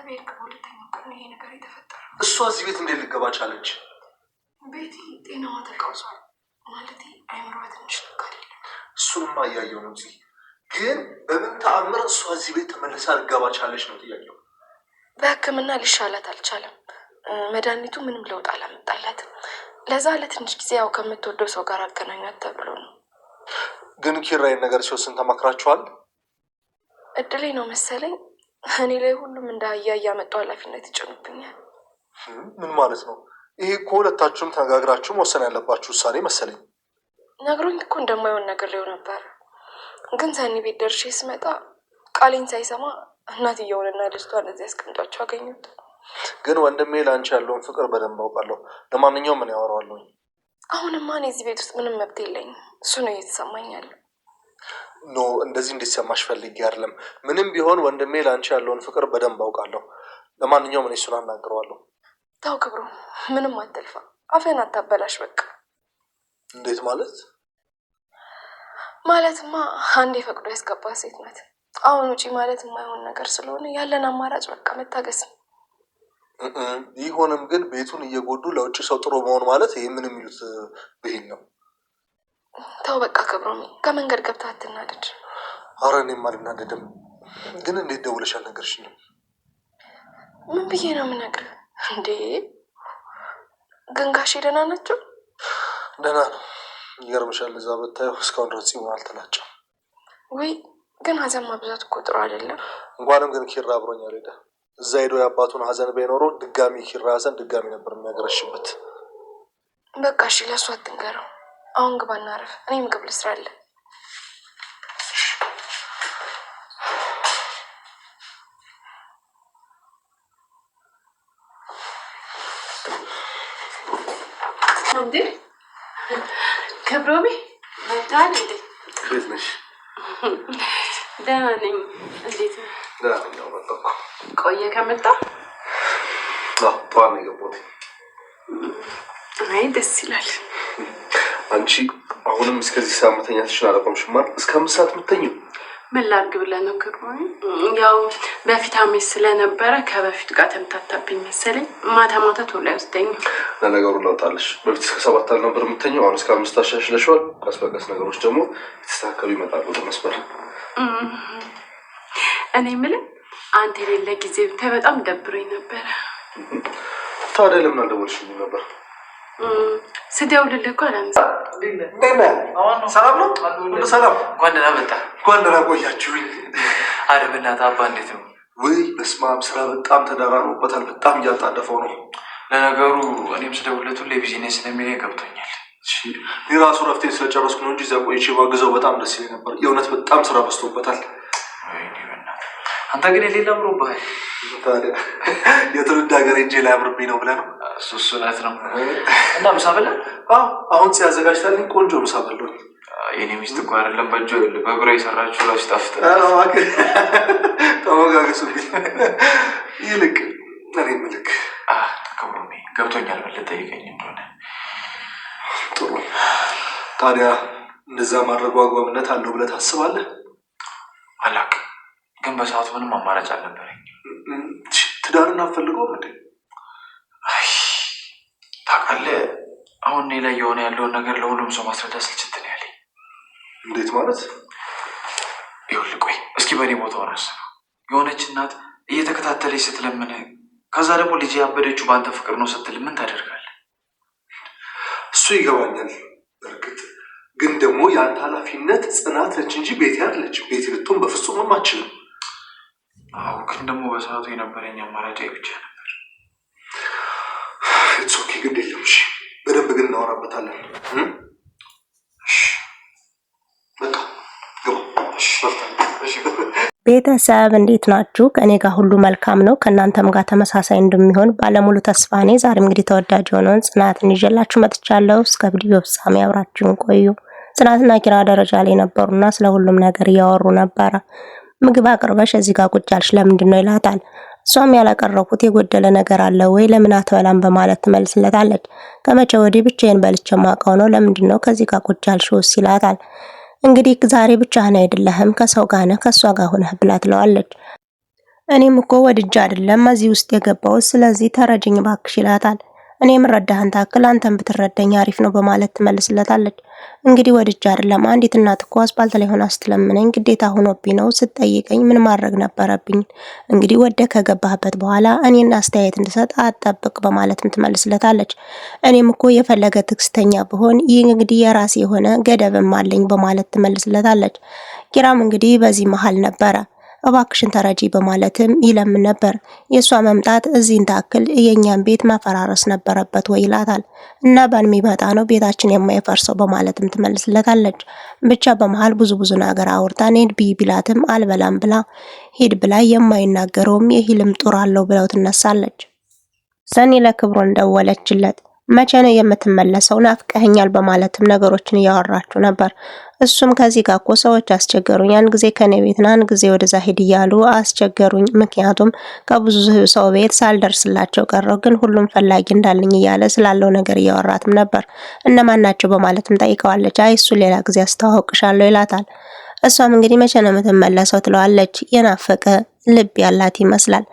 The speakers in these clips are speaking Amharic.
ቤት ከሁለተኛው ቀን ይሄ ነገር የተፈጠረው። እሷ እዚህ ቤት እንዴት ልትገባ ቻለች? ቤቲ ጤናዋ ተቃውሷል። ማለቴ አይምሯ ትንሽ ልክ አይደለም። እሱንማ እያየሁ ነው እንጂ ግን በምን ተአምር እሷ እዚህ ቤት ተመልሳ ልትገባ ቻለች ነው ጥያቄው። በሕክምና ሊሻላት አልቻለም። መድኃኒቱ ምንም ለውጥ አላመጣላትም። ለዛ ለትንሽ ጊዜ ያው ከምትወደው ሰው ጋር አገናኛት ተብሎ ነው። ግን ኪራይን ነገር ሲወስን ተማክራችኋል? እድሌ ነው መሰለኝ እኔ ላይ ሁሉም እንደ አህያ እያመጡ ኃላፊነት ይጭኑብኛል። ምን ማለት ነው? ይሄ እኮ ሁለታችሁም ተነጋግራችሁ መወሰን ያለባችሁ ውሳኔ መሰለኝ። ነግሮኝ እኮ እንደማይሆን ነግሬው ነበር። ግን ሰኒ ቤት ደርሼ ስመጣ ቃሌን ሳይሰማ እናትየውንና ልጅቷን እዚህ ያስቀምጧቸው አገኙት። ግን ወንድሜ ለአንቺ ያለውን ፍቅር በደንብ አውቃለሁ። ለማንኛውም ምን ያወራዋለሁ? አሁንማ እኔ እዚህ ቤት ውስጥ ምንም መብት የለኝም። እሱ ነው እየተሰማኝ ያለው። ኖ እንደዚህ እንዲሰማሽ ፈልጌ አይደለም። ምንም ቢሆን ወንድሜ ለአንቺ ያለውን ፍቅር በደንብ አውቃለሁ። ለማንኛውም እኔ እሱን አናግረዋለሁ። ታው ክብሩ ምንም አትልፋ፣ አፈን አታበላሽ በቃ። እንዴት ማለት? ማለትማ አንዴ ፈቅዶ ያስገባ ሴት ናት። አሁን ውጪ ማለት የማይሆን ነገር ስለሆነ ያለን አማራጭ በቃ መታገስ ነው። ይሁንም ግን ቤቱን እየጎዱ ለውጭ ሰው ጥሩ መሆን ማለት ይሄ ምን የሚሉት ብሂል ነው? ተው በቃ ክብሮሜ፣ ከመንገድ ገብተህ አትናደድ። ኧረ እኔም አልናደድም። ግን እንዴት ደውለሽ አልነገርሽኝም? ምን ብዬ ነው የምነግርህ እንዴ? ግን ጋሼ ደህና ናቸው? ደህና ነው። ይገርምሻል፣ እዛ ብታየው እስካሁን ድረስ ፂሙን አልተላጨም። ወይ ግን ሀዘን ማብዛት እኮ ጥሩ አይደለም። እንኳንም ግን ኪራ አብሮኝ አልሄደ። እዛ ሄዶ የአባቱን ሀዘን ባይኖረው ድጋሚ ኪራ ሀዘን ድጋሚ ነበር የሚያገረሽበት። በቃ እሺ፣ ለእሱ አትንገረው። አሁን ግባ እናረፍ። እኔ ምግብ ልስራለሁ። እንዴ ክብሮሜ መጣል እንዴ? እንዴት ነሽ? ደህና ነኝ። እንዴት ነው? ደህና ነኝ። መጣሁ። ቆየ ከመጣ? ጠዋት ነው የገባሁት። አይ ደስ ይላል። አንቺ አሁንም እስከዚህ ሰዓት መተኛትሽን አላቆምሽም አይደል? እስከ 5 ሰዓት የምትተኚው? ምን ላድርግ ብለህ ነው ክብሮሜ? ያው በፊት አሜስ ስለነበረ ከበፊት ጋር ተምታታብኝ መሰለኝ። ማታ ማታ ቶሎ አይወስደኝም። ለነገሩ ለውጣለሽ። በፊት እስከ 7 ነበር የምትተኚው፣ አሁን እስከ 5 አሻሽለሽዋል። ቀስ በቀስ ነገሮች ደግሞ የተስተካከሉ ይመጣሉ በመስመር። እኔ የምልህ አንተ የሌለ ጊዜ ብታይ በጣም ደብሮኝ ነበረ። ታዲያ ለምን አልደወልሽልኝም ነበር? ስደውልልህ እኮ አላነሳም። ሰላም ነው? ሁሉ ሰላም? እንኳን ደህና መጣ። እንኳን ደህና ቆያችሁኝ። ኧረ በእናትህ አባ እንዴት ነው? ወይ በስመ አብ፣ ስራ በጣም ተደራርቦበታል። በጣም እያጣደፈው ነው። ለነገሩ እኔም ስደውልለት ሁሌ ቢዝነስ ስለሚለኝ ገብቶኛል። እኔ ራሱ ረፍቴን ስለጨረስኩ ነው እንጂ እዚያ ቆይቼ ባግዘው በጣም ደስ ይለኝ ነበር። የእውነት በጣም ስራ በዝቶበታል። አንተ ግን የሌላ አምሮብሃል። ታዲያ የትውልድ ሀገር ሄጄ ላይ አምርብኝ ነው ብለህ ነው? እሱ እውነት ነው። እና ምሳ በላህ? አሁን ሲያዘጋጅታልኝ ቆንጆ ምሳ በላሁኝ። የኔ ሚስት እኮ አይደለም በእጇ በእግሯ የሰራችሁ ራሱ ጣፍጥ። ተሞጋገሱብኝ። ይልቅ እኔ ምልክ ክብሮሜ ገብቶኛል። ልጠይቀኝ እንደሆነ ጥሩ። ታዲያ እንደዛ ማድረጉ አግባብነት አለው ብለህ ታስባለህ? አላውቅም፣ ግን በሰዓቱ ምንም አማራጭ አልነበረኝ። ትዳርን አትፈልገውም እንዴ? ታውቃለህ፣ አሁን እኔ ላይ የሆነ ያለውን ነገር ለሁሉም ሰው ማስረዳት ስልችት ነው ያለኝ። እንዴት ማለት? ይኸውልህ ቆይ እስኪ በእኔ ቦታውን አስበው። የሆነች እናት እየተከታተለች ስትለምን፣ ከዛ ደግሞ ልጅ ያበደችው በአንተ ፍቅር ነው ስትል ምን ታደርጋለህ? እሱ ይገባኛል። በእርግጥ ግን ደግሞ የአንተ ኃላፊነት ጽናት ነች እንጂ ቤት ያለች ቤት ልትሆን በፍጹም አችልም። አዎ፣ ግን ደግሞ በሰዓቱ የነበረኝ አማራጭ ብቻ ነበር። ኦኬ፣ ግድ የለም። እሺ፣ በደንብ ግን እናወራበታለን። በቃ ቤተሰብ እንዴት ናችሁ? ከኔ ጋር ሁሉ መልካም ነው። ከእናንተም ጋር ተመሳሳይ እንደሚሆን ባለሙሉ ተስፋ ነኝ። ዛሬ እንግዲህ ተወዳጅ የሆነውን ጽናትን ይዤላችሁ መጥቻለሁ። እስከ ቪዲዮ ፍጻሜ አብራችሁን ቆዩ። ጽናትና ኪራ ደረጃ ላይ ነበሩና ስለ ሁሉም ነገር እያወሩ ነበረ። ምግብ አቅርበሽ እዚህ ጋር ቁጭ አልሽ ለምንድን ነው ይላታል። እሷም ያላቀረብኩት የጎደለ ነገር አለ ወይ ለምን አትበላም በማለት ትመልስለታለች። ከመቼ ወዲህ ብቻዬን በልቼ ማውቀው ነው ለምንድን ነው ከዚህ ጋር ቁጭ አልሽውስ ይላታል። እንግዲህ ዛሬ ብቻህን አይደለህም ከሰው ጋር ነህ፣ ከሷ ጋር ሆነህ ብላ ትለዋለች። እኔም እኮ ወድጄ አይደለም እዚህ ውስጥ የገባሁት፣ ስለዚህ ተረጅኝ ባክሽ ይላታል። እኔ የምረዳህን ታክል አንተን ብትረዳኝ አሪፍ ነው በማለት ትመልስለታለች። እንግዲህ ወድጄ አይደለም፣ አንዲት እናት እኮ አስፓልት ላይ ሆና ስትለምነኝ ግዴታ ሆኖብኝ ነው፣ ስትጠይቀኝ ምን ማድረግ ነበረብኝ? እንግዲህ ወደ ከገባህበት በኋላ እኔን አስተያየት እንድሰጥ አጠብቅ በማለትም ትመልስለታለች። እኔም እኮ የፈለገ ትዕግስተኛ ብሆን ይህ እንግዲህ የራሴ የሆነ ገደብም አለኝ በማለት ትመልስለታለች። ኪራም እንግዲህ በዚህ መሃል ነበረ እባክሽን ተረጂ በማለትም ይለምን ነበር። የሷ መምጣት እዚህን ታክል የኛን ቤት ማፈራረስ ነበረበት ወይ ይላታል። እና ባል የሚመጣ ነው ቤታችን የማይፈርሰው በማለትም ትመልስለታለች። ብቻ በመሃል ብዙ ነገር አውርታ ኔድ ቢላትም አልበላም ብላ ሂድ ብላ የማይናገረውም የሂልም ጡር አለው ብለው ትነሳለች። ሰኒ ለክብሮን ደወለችለት። መቼ ነው የምትመለሰው? ናፍቀኸኛል በማለትም ነገሮችን እያወራችሁ ነበር። እሱም ከዚህ ጋር እኮ ሰዎች አስቸገሩኝ፣ ያን ጊዜ ከኔ ቤት ና፣ ያን ጊዜ ወደዛ ሂድ እያሉ አስቸገሩኝ። ምክንያቱም ከብዙ ሰው ቤት ሳልደርስላቸው ቀረው፣ ግን ሁሉም ፈላጊ እንዳለኝ እያለ ስላለው ነገር እያወራትም ነበር። እነማን ናቸው በማለትም ጠይቀዋለች። አይ እሱ ሌላ ጊዜ አስተዋውቅሻለሁ ይላታል። እሷም እንግዲህ መቼ ነው የምትመለሰው ትለዋለች። የናፈቀ ልብ ያላት ይመስላል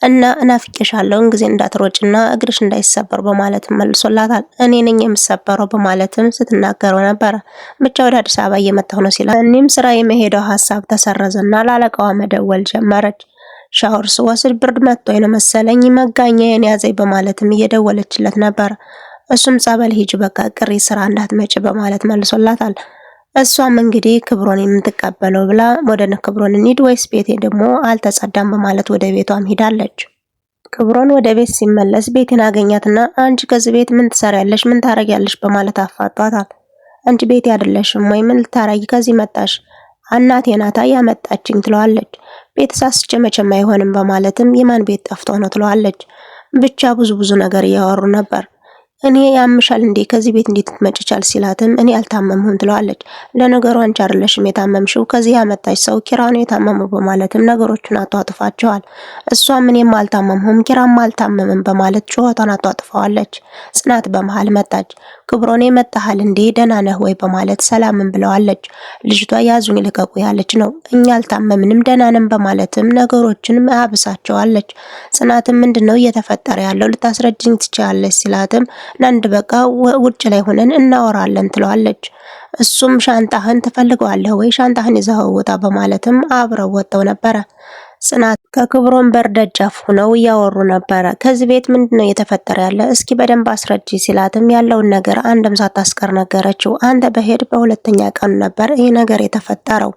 እና እናፍቄሻለሁ ጊዜ እንዳትሮጭና እግርሽ እንዳይሰበር በማለት መልሶላታል። እኔ ነኝ የምሰበረው በማለትም ስትናገረው ነበር። ብቻ ወደ አዲስ አበባ እየመጣሁ ነው ሲላት እኔም ስራ የመሄደው ሐሳብ ተሰረዘና ላለቃዋ መደወል ጀመረች። ሻወር ስወስድ ብርድ መጥቶኝ ነው መሰለኝ መጋኛዬን ያዘኝ በማለትም እየደወለችለት ነበር። እሱም ጸበል ሂጅ በቃ ቅሪ ስራ እንዳትመጭ በማለት መልሶላታል። እሷም እንግዲህ ክብሮን የምትቀበለው ብላ ወደ ክብሮን እንሂድ ወይስ ቤቴ ደግሞ አልተጸዳም በማለት ወደ ቤቷም ሄዳለች። ክብሮን ወደ ቤት ሲመለስ ቤቴን አገኛትና አንቺ ከዚህ ቤት ምን ትሰሪያለሽ? ምን ታረጊያለሽ? በማለት አፋጧታል። አንቺ ቤቴ አይደለሽም ወይ? ምን ልታረጊ ከዚህ መጣሽ? እናቴ ናታ ያመጣችኝ ትለዋለች። ቤት ሳስቼ መቼም አይሆንም በማለትም የማን ቤት ጠፍቶ ነው ትለዋለች። ብቻ ብዙ ነገር እያወሩ ነበር። እኔ ያምሻል እንዴ ከዚህ ቤት እንዴት ትመጭቻል ሲላትም እኔ አልታመምሁም ትለዋለች። ለነገሩ አንቺ አይደለሽም የታመምሽው ከዚህ ያመጣች ሰው ኪራ ነው የታመመው በማለትም ነገሮችን አጧጥፋቸዋል። እሷም እኔም አልታመምሁም ኪራም አልታመምም በማለት ጩኸቷን አጧጥፈዋለች። ጽናት በመሃል መጣች። ክብሮኔ መጣሃል እንዴ ደህና ነህ ወይ በማለት ሰላምን ብለዋለች። ልጅቷ ያዙኝ ልቀቁ ያለች ነው። እኛ አልታመምንም ደህና ነን በማለትም ነገሮችን አብሳቸዋለች። ጽናትም ምንድነው እየተፈጠረ ያለው ልታስረጅኝ ትችላለች ሲላትም ለአንድ በቃ ውጭ ላይ ሆነን እናወራለን ትለዋለች። እሱም ሻንጣህን ትፈልገዋለህ ወይ ሻንጣህን ይዘህ ውጣ በማለትም አብረው ወጥተው ነበረ። ጽናት ከክብሮን በር ደጃፍ ሆነው እያወሩ ነበረ። ከዚህ ቤት ምንድነው እየተፈጠረ ያለ እስኪ በደንብ አስረጂ ሲላትም ያለውን ነገር አንድም ሳታስቀር ነገረችው። አንተ በሄድ በሁለተኛ ቀኑ ነበር ይህ ነገር የተፈጠረው።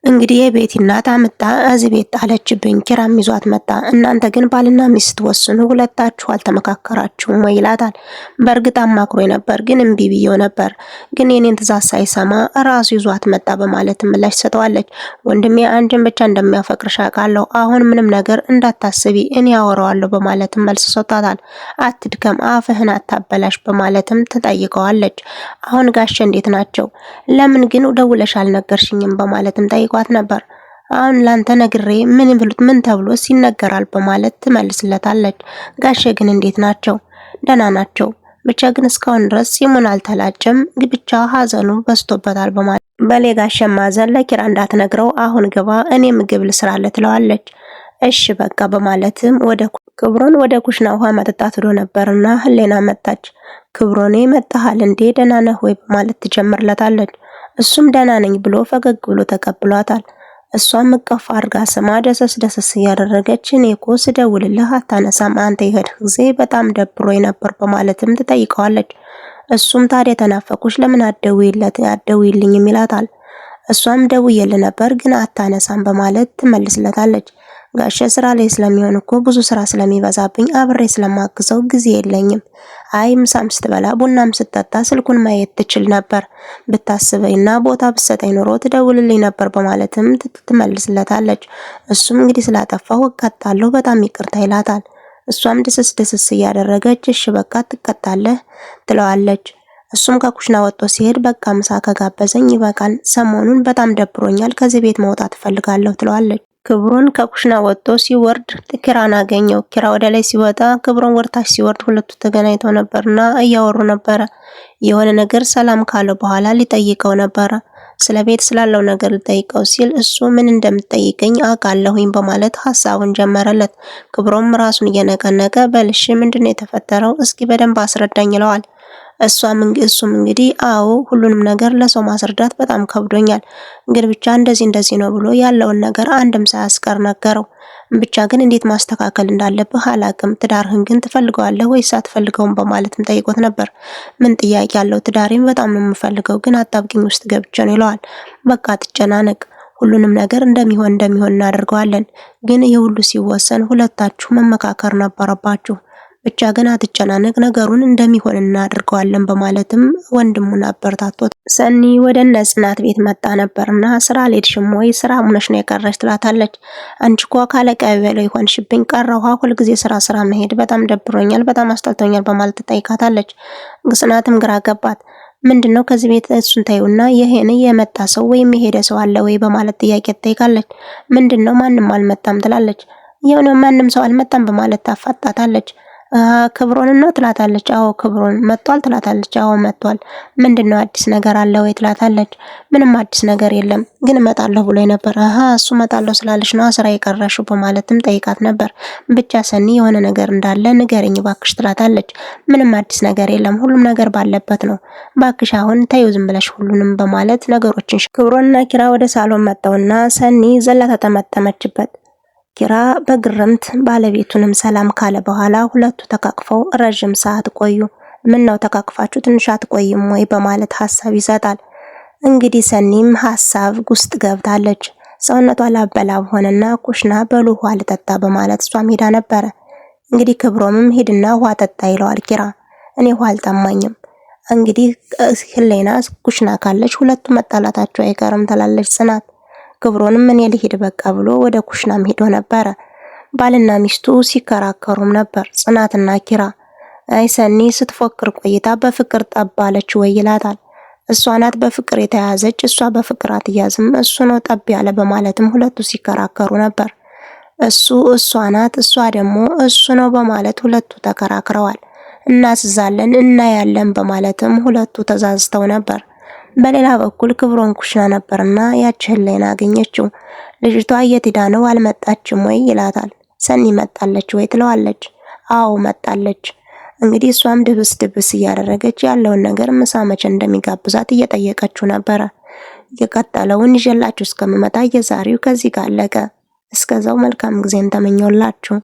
እንግዲህ የቤቲ እናት አመጣ እዚህ ቤት ጣለችብኝ፣ ኪራም ይዟት መጣ። እናንተ ግን ባልና ሚስት ወስኑ ሁለታችሁ አልተመካከራችሁም ወይ ይላታል። በእርግጥ አማክሮ ነበር ግን እምቢ ብዬው ነበር፣ ግን የኔን ትዕዛዝ ሳይሰማ ራሱ ይዟት መጣ በማለት ምላሽ ሰጠዋለች። ወንድሜ አንቺን ብቻ እንደሚያፈቅርሽ አውቃለሁ፣ አሁን ምንም ነገር እንዳታስቢ እኔ አወራዋለሁ በማለትም መልስ ሰጥቷታል። አትድከም አፍህን አታበላሽ በማለትም ትጠይቀዋለች። አሁን ጋሼ እንዴት ናቸው? ለምን ግን ደውለሽ አልነገርሽኝም በማለትም ጠይቋት ነበር። አሁን ላንተ ነግሬ ምን ተብሎ ሲነገራል በማለት ትመልስለታለች። ጋሼ ግን እንዴት ናቸው? ደህና ናቸው። ብቻ ግን እስካሁን ድረስ ሲሙን አልተላጨም፣ ብቻ ሀዘኑ በስቶበታል በማለት በሌ ጋሼ ማዘን ለኪራ እንዳትነግረው አሁን ግባ እኔ ምግብ ልስራለት ትለዋለች። እሺ በቃ በማለትም ክብሮን ወደ ኩሽና ውሃ መጠጣት ሄዶ ነበርና ህሌና መጣች። ክብሮኔ መጣሃል እንዴ ደህና ነህ ወይ በማለት ትጀምርለታለች። እሱም ደህና ነኝ ብሎ ፈገግ ብሎ ተቀብሏታል። እሷም እቅፍ አድርጋ ስማ ደሰስ እያደረገች እኔ እኮ ስደውልልህ አታነሳም አንተ ይሄድ ጊዜ በጣም ደብሮኝ ነበር በማለትም ትጠይቀዋለች። እሱም ታዲያ ተናፈቁሽ ለምን አትደውይልኝም ይላታል። እሷም ደውዬልህ ነበር ግን አታነሳም በማለት ትመልስለታለች። ጋሼ ስራ ላይ ስለሚሆን እኮ ብዙ ስራ ስለሚበዛብኝ አብሬ ስለማግዘው ጊዜ የለኝም። አይ ምሳም ስትበላ ቡናም ስትጠጣ ስልኩን ማየት ትችል ነበር፣ ብታስበኝና ቦታ ብትሰጠኝ ኖሮ ትደውልልኝ ነበር በማለትም ትመልስለታለች። እሱም እንግዲህ ስላጠፋው እቀጣለሁ በጣም ይቅርታ ይላታል። እሷም ደስስ እያደረገች እሺ በቃ ትቀጣለህ ትለዋለች። እሱም ከኩሽና ወጥቶ ሲሄድ በቃ ምሳ ከጋበዘኝ ይበቃል፣ ሰሞኑን በጣም ደብሮኛል ከዚህ ቤት መውጣት እፈልጋለሁ ትለዋለች። ክብሮን ከኩሽና ወጥቶ ሲወርድ ኪራን አገኘው። ኪራ ወደ ላይ ሲወጣ ክብሮን ወርታች ሲወርድ ሁለቱ ተገናኝተው ነበርና እያወሩ ነበረ። የሆነ ነገር ሰላም ካለ በኋላ ሊጠይቀው ነበረ። ስለ ቤት ስላለው ነገር ሊጠይቀው ሲል እሱ ምን እንደምትጠይቀኝ አውቃለሁኝ በማለት ሐሳቡን ጀመረለት። ክብሮም ራሱን እየነቀነቀ በልሽ ምንድነው የተፈጠረው? እስኪ በደንብ አስረዳኝ ይለዋል። እሱም እንግዲህ አዎ ሁሉንም ነገር ለሰው ማስረዳት በጣም ከብዶኛል፣ ግን ብቻ እንደዚህ ነው ብሎ ያለውን ነገር አንድም ሳያስቀር ነገረው። ብቻ ግን እንዴት ማስተካከል እንዳለብህ አላቅም፣ ትዳርህን ግን ትፈልገዋለህ ወይስ አትፈልገውም በማለትም ጠይቆት ነበር። ምን ጥያቄ ያለው ትዳሬን በጣም ነው የምፈልገው፣ ግን አጣብቂኝ ውስጥ ገብቼ ነው ይለዋል። በቃ አትጨናነቅ፣ ሁሉንም ነገር እንደሚሆን እናደርገዋለን፣ ግን የሁሉ ሲወሰን ሁለታችሁ መመካከር ነበረባችሁ። ብቻ ግን አትጨናነቅ፣ ነገሩን እንደሚሆን እናደርገዋለን በማለትም ወንድሙን አበረታቶት ሰኒ ወደ እነ ጽናት ቤት መጣ ነበርና ስራ አልሄድሽም ወይ? ስራ ሙነሽ ነው የቀረሽ ትላታለች። አንቺ እኮ ካለቃዬ በላይ ሆንሽብኝ፣ ቀረሁ ሁልጊዜ ስራ መሄድ በጣም ደብሮኛል፣ በጣም አስጠልቶኛል በማለት ትጠይቃታለች። ጽናትም ግራ ገባት። ምንድነው ከዚህ ቤት እሱን ታዩና ይሄን የመጣ ሰው ወይም የሄደ ሰው አለ ወይ በማለት ጥያቄ ትጠይቃለች። ምንድነው ማንም አልመጣም ትላለች። የሆነ ማንም ሰው አልመጣም በማለት ታፋጣታለች። ክብሮን ነው ትላታለች። አዎ ክብሮን መጥቷል ትላታለች። አዎ መጥቷል። ምንድነው አዲስ ነገር አለ ወይ ትላታለች። ምንም አዲስ ነገር የለም፣ ግን እመጣለሁ ብሎ ነበር። እሱ እመጣለሁ ስላለች ነው ስራ የቀረሽው በማለትም ጠይቃት ነበር። ብቻ ሰኒ የሆነ ነገር እንዳለ ንገረኝ ባክሽ ትላታለች። ምንም አዲስ ነገር የለም፣ ሁሉም ነገር ባለበት ነው፣ ባክሽ አሁን ተይው ዝም ብለሽ ሁሉንም በማለት ነገሮችን ክብሮንና ኪራ ወደ ሳሎን መጣውና ሰኒ ዘላ ተጠመጠመችበት። ኪራ በግርምት ባለቤቱንም ሰላም ካለ በኋላ ሁለቱ ተቃቅፈው ረጅም ሰዓት ቆዩ። ምን ነው ተቃቅፋችሁ ትንሽ አትቆይም ወይ በማለት ሐሳብ ይሰጣል። እንግዲህ ሰኒም ሐሳብ ውስጥ ገብታለች። ሰውነቷ ላበላብ ሆነና ኩሽና በሉ ውሃ ልጠጣ በማለት እሷም ሄዳ ነበረ። እንግዲህ ክብሮምም ሄድና ውሃ ጠጣ ይለዋል ኪራ። እኔ ውሃ አልጠማኝም። እንግዲህ ህሌና ኩሽና ካለች ሁለቱ መጣላታቸው አይቀርም ትላለች ጽናት። ክብሮንም እኔ ልሄድ በቃ ብሎ ወደ ኩሽናም ሄዶ ነበረ። ባልና ሚስቱ ሲከራከሩም ነበር ጽናትና ኪራ። ሰኒ ስትፎክር ቆይታ በፍቅር ጠባለች ወይ ይላታል። እሷ ናት በፍቅር የተያዘች፣ እሷ በፍቅር አትያዝም፣ እሱ ነው ጠብ ያለ በማለትም ሁለቱ ሲከራከሩ ነበር። እሷ ናት፣ እሷ ደግሞ እሱ ነው በማለት ሁለቱ ተከራክረዋል። እናስዛለን እናያለን በማለትም ሁለቱ ተዛዝተው ነበር። በሌላ በኩል ክብሮን ኩሽና ነበርና ያቺ ህሌና አገኘችው። ልጅቷ የት ሄዳ ነው አልመጣችም ወይ ይላታል። ሰኒ መጣለች ወይ ትለዋለች። አዎ መጣለች። እንግዲህ እሷም ድብስ እያደረገች ያለውን ነገር ምሳ መቼ እንደሚጋብዛት እየጠየቀችው ነበረ። የቀጠለውን ይዤላችሁ እስከምመጣ የዛሬው ከዚህ ጋር አለቀ። እስከዛው መልካም ጊዜን ተመኘውላችሁ።